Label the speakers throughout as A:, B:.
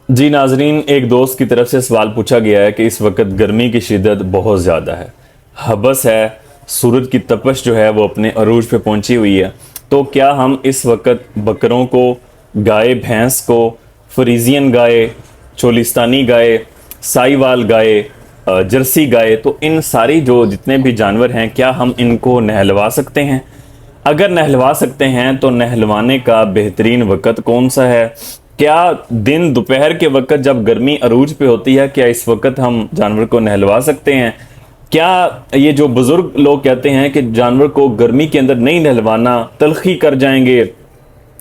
A: जी नाजरीन, एक दोस्त की तरफ से सवाल पूछा गया है कि इस वक्त गर्मी की शिद्दत बहुत ज़्यादा है, हबस है, सूरज की तपश जो है वो अपने अरूज पे पहुंची हुई है। तो क्या हम इस वक्त बकरों को, गाय भैंस को, फ्रीजियन गाय, चोलिस्तानी गाय, साईवाल गाय, जर्सी गाय, तो इन सारी जो जितने भी जानवर हैं क्या हम इनको नहलवा सकते हैं? अगर नहलवा सकते हैं तो नहलवाने का बेहतरीन वक़्त कौन सा है? क्या दिन दोपहर के वक्त जब गर्मी अरूज पे होती है, क्या इस वक्त हम जानवर को नहलवा सकते हैं? क्या ये जो बुजुर्ग लोग कहते हैं कि जानवर को गर्मी के अंदर नहीं नहलवाना, तलखी कर जाएंगे,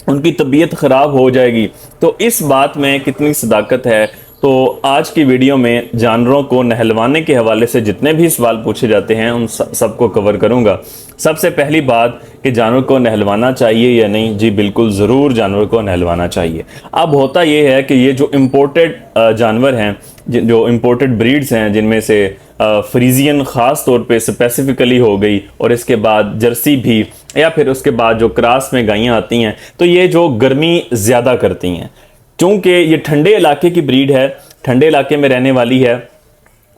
A: उनकी तबीयत ख़राब हो जाएगी, तो इस बात में कितनी सदाकत है? तो आज की वीडियो में जानवरों को नहलवाने के हवाले से जितने भी सवाल पूछे जाते हैं उन सबको कवर करूंगा। सबसे पहली बात कि जानवर को नहलवाना चाहिए या नहीं। जी बिल्कुल, ज़रूर जानवर को नहलवाना चाहिए। अब होता यह है कि ये जो इम्पोर्टेड जानवर हैं, जो इम्पोर्टेड ब्रीड्स हैं, जिनमें से फ्रीजियन ख़ास तौर पे स्पेसिफिकली हो गई, और इसके बाद जर्सी भी, या फिर उसके बाद जो क्रास में गायें आती हैं, तो ये जो गर्मी ज़्यादा करती हैं, चूंकि ये ठंडे इलाके की ब्रीड है, ठंडे इलाके में रहने वाली है।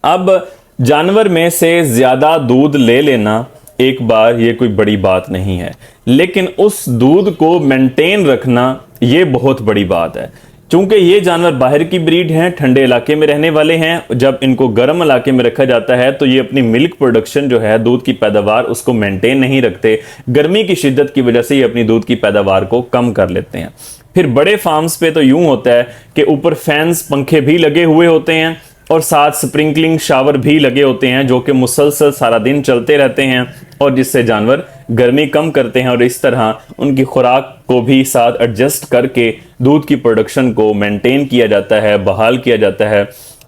A: अब जानवर में से ज़्यादा दूध ले लेना एक बार ये कोई बड़ी बात नहीं है, लेकिन उस दूध को मेंटेन रखना ये बहुत बड़ी बात है। चूंकि ये जानवर बाहर की ब्रीड हैं, ठंडे इलाके में रहने वाले हैं, जब इनको गर्म इलाके में रखा जाता है तो ये अपनी मिल्क प्रोडक्शन जो है, दूध की पैदावार, उसको मेंटेन नहीं रखते। गर्मी की शिद्दत की वजह से ये अपनी दूध की पैदावार को कम कर लेते हैं। फिर बड़े फार्म्स पे तो यूं होता है कि ऊपर फैंस, पंखे भी लगे हुए होते हैं और साथ स्प्रिंकलिंग शावर भी लगे होते हैं, जो कि मुसलसल सारा दिन चलते रहते हैं, और जिससे जानवर गर्मी कम करते हैं, और इस तरह उनकी खुराक को भी साथ एडजस्ट करके दूध की प्रोडक्शन को मेंटेन किया जाता है, बहाल किया जाता है।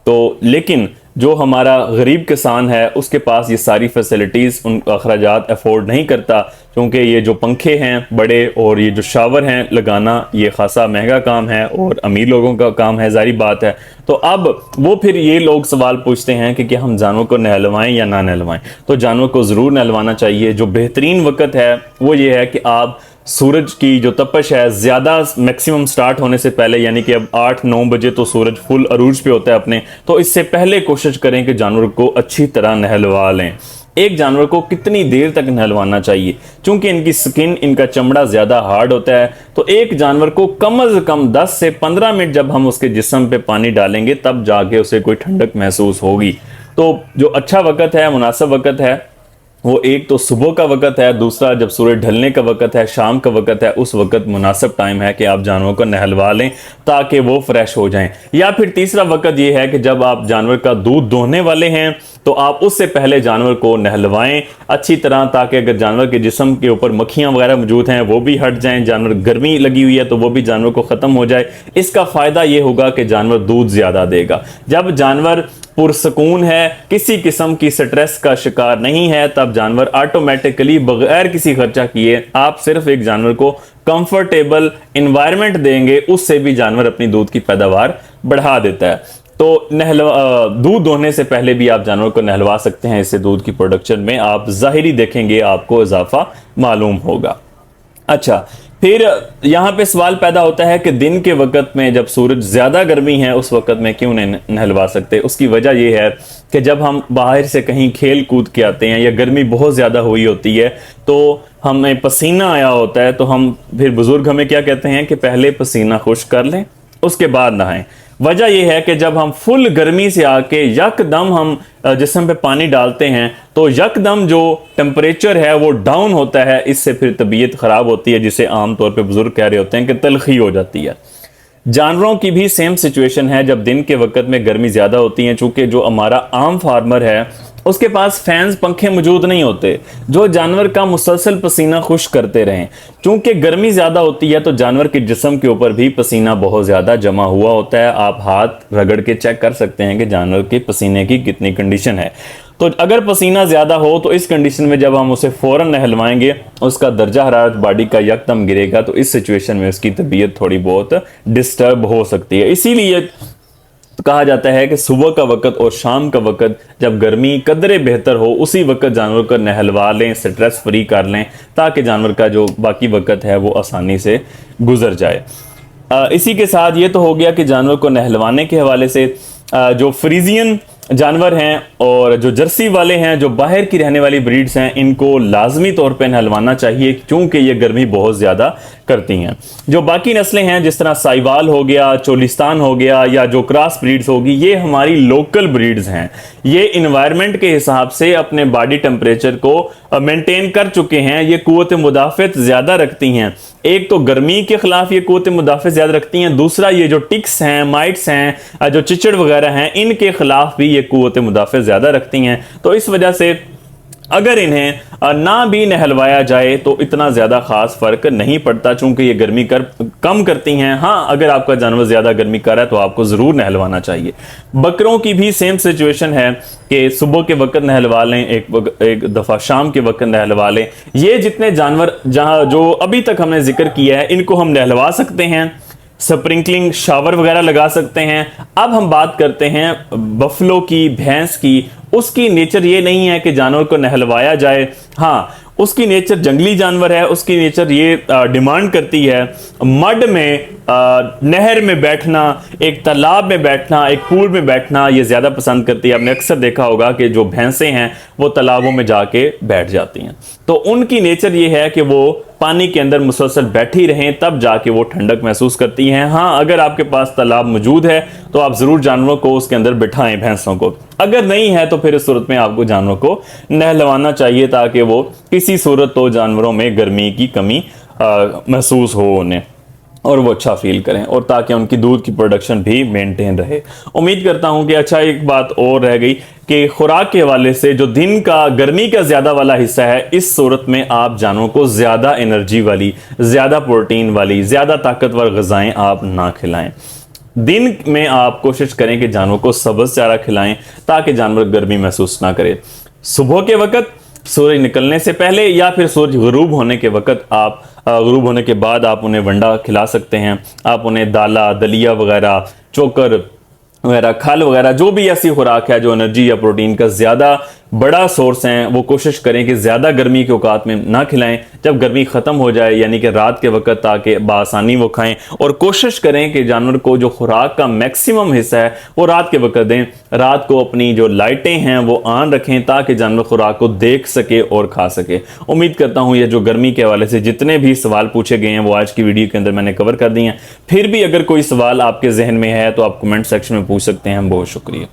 A: तो लेकिन जो हमारा गरीब किसान है उसके पास ये सारी फैसिलिटीज़, उन अखराजात अफोर्ड नहीं करता, क्योंकि ये जो पंखे हैं बड़े और ये जो शावर हैं लगाना, ये खासा महंगा काम है और अमीर लोगों का काम है, जारी बात है। तो अब वो फिर ये लोग सवाल पूछते हैं कि क्या हम जानवर को नहलवाएं या ना नहलवाएं। तो जानवर को ज़रूर नहलवाना चाहिए। जो बेहतरीन वक़्त है वो ये है कि आप सूरज की जो तपश है ज़्यादा मैक्सिमम स्टार्ट होने से पहले, यानी कि अब 8-9 बजे तो सूरज फुल अरूज पे होता है अपने, तो इससे पहले कोशिश करें कि जानवर को अच्छी तरह नहलवा लें। एक जानवर को कितनी देर तक नहलवाना चाहिए? चूंकि इनकी स्किन, इनका चमड़ा ज़्यादा हार्ड होता है, तो एक जानवर को कम अज़ कम 10 से 15 मिनट जब हम उसके जिस्म पे पानी डालेंगे तब जाके उसे कोई ठंडक महसूस होगी। तो जो अच्छा वक़्त है, मुनासिब वक़्त है, वो एक तो सुबह का वक़्त है, दूसरा जब सूरज ढलने का वक़्त है, शाम का वक़्त है, उस वक़्त मुनासिब टाइम है कि आप जानवरों को नहलवा लें ताकि वो फ्रेश हो जाएं। या फिर तीसरा वक़्त ये है कि जब आप जानवर का दूध दोहने वाले हैं तो आप उससे पहले जानवर को नहलवाएं अच्छी तरह, ताकि अगर जानवर के जिस्म के ऊपर मक्खियां वगैरह मौजूद हैं वो भी हट जाएं, जानवर गर्मी लगी हुई है तो वो भी जानवर को ख़त्म हो जाए। इसका फ़ायदा ये होगा कि जानवर दूध ज़्यादा देगा। जब जानवर पुरसकून है, किसी किस्म की स्ट्रेस का शिकार नहीं है, तब जानवर ऑटोमेटिकली बगैर किसी खर्चा किए, आप सिर्फ एक जानवर को कंफर्टेबल इन्वायरमेंट देंगे, उससे भी जानवर अपनी दूध की पैदावार बढ़ा देता है। तो दूध दोहने से पहले भी आप जानवर को नहलवा सकते हैं। इससे दूध की प्रोडक्शन में आप ज़ाहिरी देखेंगे आपको इजाफा मालूम होगा। अच्छा, फिर यहाँ पे सवाल पैदा होता है कि दिन के वक्त में जब सूरज ज़्यादा गर्मी है उस वक्त में क्यों नहीं नहलवा सकते? उसकी वजह यह है कि जब हम बाहर से कहीं खेल कूद के आते हैं या गर्मी बहुत ज़्यादा हुई होती है तो हमें पसीना आया होता है, तो हम फिर बुज़ुर्ग हमें क्या कहते हैं कि पहले पसीना खुश्क कर लें उसके बाद नहाएं। वजह यह है कि जब हम फुल गर्मी से आके यकदम हम जिस्म पे पानी डालते हैं तो यकदम जो टेम्परेचर है वो डाउन होता है, इससे फिर तबीयत ख़राब होती है, जिसे आम तौर पे बुजुर्ग कह रहे होते हैं कि तलखी हो जाती है। जानवरों की भी सेम सिचुएशन है। जब दिन के वक्त में गर्मी ज़्यादा होती है, चूँकि जो हमारा आम फार्मर है उसके पास फैंस, पंखे मौजूद नहीं होते जो जानवर का मुसलसल पसीना खुश्क करते रहें। चूंकि गर्मी ज़्यादा होती है तो जानवर के जिस्म के ऊपर भी पसीना बहुत ज़्यादा जमा हुआ होता है। आप हाथ रगड़ के चेक कर सकते हैं कि जानवर के पसीने की कितनी कंडीशन है। तो अगर पसीना ज़्यादा हो तो इस कंडीशन में जब हम उसे फ़ौरन नहलवाएंगे उसका दर्जा हरारत बॉडी का यकदम गिरेगा, तो इस सिचुएशन में उसकी तबीयत थोड़ी बहुत डिस्टर्ब हो सकती है। इसीलिए तो कहा जाता है कि सुबह का वक़्त और शाम का वक़्त जब गर्मी कदरे बेहतर हो उसी वक़्त जानवर को नहलवा लें, स्ट्रेस फ्री कर लें, ताकि जानवर का जो बाकी वक़्त है वो आसानी से गुजर जाए। इसी के साथ ये तो हो गया कि जानवर को नहलवाने के हवाले से। जो फ्रीजियन जानवर हैं और जो जर्सी वाले हैं, जो बाहर की रहने वाली ब्रीड्स हैं, इनको लाजमी तौर पे नहलवाना चाहिए क्योंकि ये गर्मी बहुत ज़्यादा करती हैं। जो बाकी नस्लें हैं जिस तरह साहिवाल हो गया, चोलिस्तान हो गया, या जो क्रॉस ब्रीड्स होगी, ये हमारी लोकल ब्रीड्स हैं। ये इन्वायरमेंट के हिसाब से अपने बॉडी टेम्परेचर को मेंटेन कर चुके हैं। ये कुव्वत मुदाफ़त ज़्यादा रखती हैं। एक तो गर्मी के खिलाफ ये कुव्वत मुदाफ़त ज़्यादा रखती हैं, दूसरा ये जो टिक्स हैं, माइट्स हैं, जो चिचड़ वगैरह हैं, इनके खिलाफ भी ये कुव्वत मुदाफ़त ज़्यादा रखती हैं। तो इस वजह से अगर इन्हें ना भी नहलवाया जाए तो इतना ज़्यादा ख़ास फ़र्क नहीं पड़ता, चूंकि ये गर्मी कम करती हैं। हाँ, अगर आपका जानवर ज़्यादा गर्मी कर रहा है तो आपको ज़रूर नहलवाना चाहिए। बकरों की भी सेम सिचुएशन है कि सुबह के वक्त नहलवा लें, एक दफ़ा शाम के वक्त नहलवा लें। ये जितने जानवर जो अभी तक हमने जिक्र किया है, इनको हम नहलवा सकते हैं, स्प्रिंकलिंग शावर वगैरह लगा सकते हैं। अब हम बात करते हैं बफलो की, भैंस की। उसकी नेचर ये नहीं है कि जानवर को नहलवाया जाए। हाँ, उसकी नेचर जंगली जानवर है, उसकी नेचर ये डिमांड करती है मड में, नहर में बैठना, एक तालाब में बैठना, एक पूल में बैठना ये ज़्यादा पसंद करती है। आपने अक्सर देखा होगा कि जो भैंसें हैं वो तालाबों में जाके बैठ जाती हैं। तो उनकी नेचर ये है कि वो पानी के अंदर मुसलसल बैठी रहें, तब जाके वो ठंडक महसूस करती हैं। हाँ, अगर आपके पास तालाब मौजूद है तो आप ज़रूर जानवरों को उसके अंदर बिठाएं, भैंसों को। अगर नहीं है तो फिर इस सूरत में आपको जानवरों को नहलवाना चाहिए ताकि वो किसी सूरत तो जानवरों में गर्मी की कमी महसूस हो उन्हें, और वो अच्छा फील करें, और ताकि उनकी दूध की प्रोडक्शन भी मेंटेन रहे। उम्मीद करता हूं कि अच्छा, एक बात और रह गई कि खुराक के हवाले से जो दिन का गर्मी का ज़्यादा वाला हिस्सा है, इस सूरत में आप जानवरों को ज़्यादा एनर्जी वाली, ज़्यादा प्रोटीन वाली, ज़्यादा ताकतवर ग़िज़ाएँ आप ना खिलाएं। दिन में आप कोशिश करें कि जानवर को सब्ज़ चारा खिलाएं ताकि जानवर गर्मी महसूस ना करे। सुबह के वक्त सूरज निकलने से पहले या फिर सूरज गुरूब होने के वक्त, आप गुरूब होने के बाद आप उन्हें वंडा खिला सकते हैं। आप उन्हें दाला, दलिया वगैरह, चोकर वगैरह, खल वगैरह, जो भी ऐसी खुराक है जो एनर्जी या प्रोटीन का ज़्यादा बड़ा सोर्स हैं, वो कोशिश करें कि ज़्यादा गर्मी के औकात में ना खिलाएं। जब गर्मी ख़त्म हो जाए यानी कि रात के वक्त, ताकि बासानी वो खाएं, और कोशिश करें कि जानवर को जो खुराक का मैक्सिमम हिस्सा है वो रात के वक्त दें। रात को अपनी जो लाइटें हैं वो ऑन रखें ताकि जानवर खुराक को देख सके और खा सके। उम्मीद करता हूँ ये जो गर्मी के हवाले से जितने भी सवाल पूछे गए हैं वो आज की वीडियो के अंदर मैंने कवर कर दिए हैं। फिर भी अगर कोई सवाल आपके जहन में है तो आप कमेंट सेक्शन में पूछ सकते हैं। बहुत शुक्रिया।